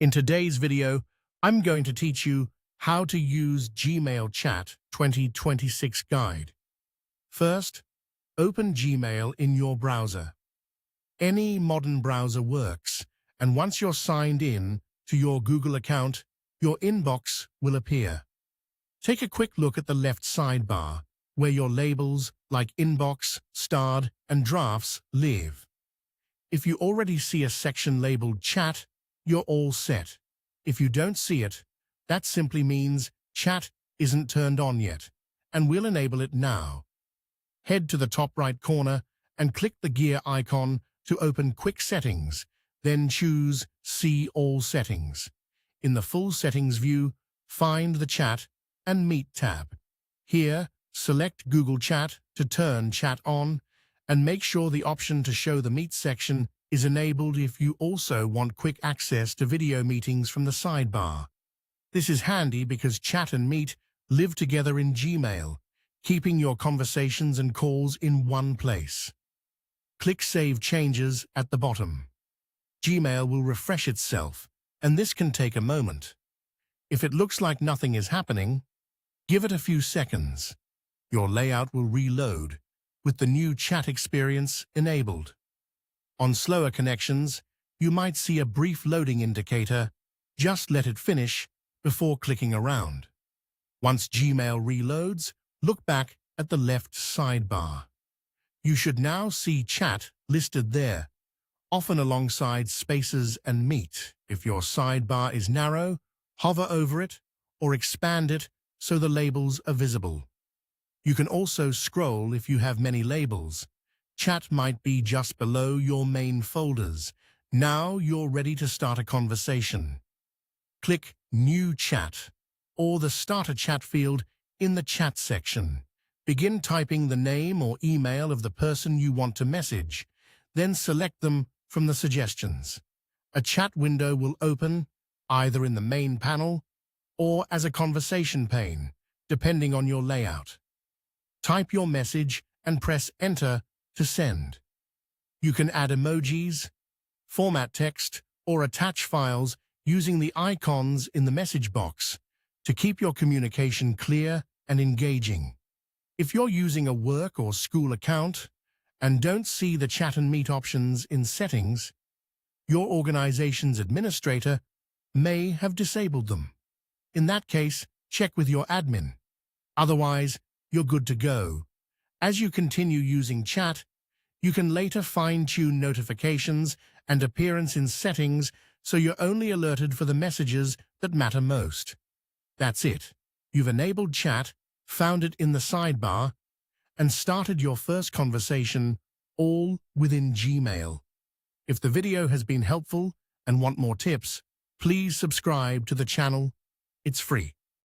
In today's video, I'm going to teach you how to use Gmail Chat 2026 Guide. First, open Gmail in your browser. Any modern browser works, and once you're signed in to your Google account, your inbox will appear. Take a quick look at the left sidebar, where your labels like Inbox, Starred, and Drafts live. If you already see a section labeled Chat, you're all set. If you don't see it, that simply means Chat isn't turned on yet, and we'll enable it now. Head to the top right corner and click the gear icon to open Quick Settings, then choose See All Settings. In the Full Settings view, find the Chat and Meet tab. Here, select Google Chat to turn Chat on, and make sure the option to show the Meet section is enabled if you also want quick access to video meetings from the sidebar. This is handy because Chat and Meet live together in Gmail, keeping your conversations and calls in one place. Click Save Changes at the bottom. Gmail will refresh itself, and this can take a moment. If it looks like nothing is happening, give it a few seconds. Your layout will reload, with the new chat experience enabled. On slower connections, you might see a brief loading indicator. Just let it finish before clicking around. Once Gmail reloads, look back at the left sidebar. You should now see Chat listed there, often alongside Spaces and Meet. If your sidebar is narrow, hover over it or expand it so the labels are visible. You can also scroll if you have many labels. Chat might be just below your main folders. Now you're ready to start a conversation. Click New Chat or the Start a Chat field in the Chat section. Begin typing the name or email of the person you want to message, then select them from the suggestions. A chat window will open, either in the main panel or as a conversation pane, depending on your layout. Type your message and press Enter to send. You can add emojis, format text, or attach files using the icons in the message box to keep your communication clear and engaging. If you're using a work or school account and don't see the Chat and Meet options in Settings, your organization's administrator may have disabled them. In that case, check with your admin. Otherwise, you're good to go. As you continue using Chat, you can later fine-tune notifications and appearance in Settings so you're only alerted for the messages that matter most. That's it. You've enabled Chat, found it in the sidebar, and started your first conversation, all within Gmail. If the video has been helpful and want more tips, please subscribe to the channel. It's free.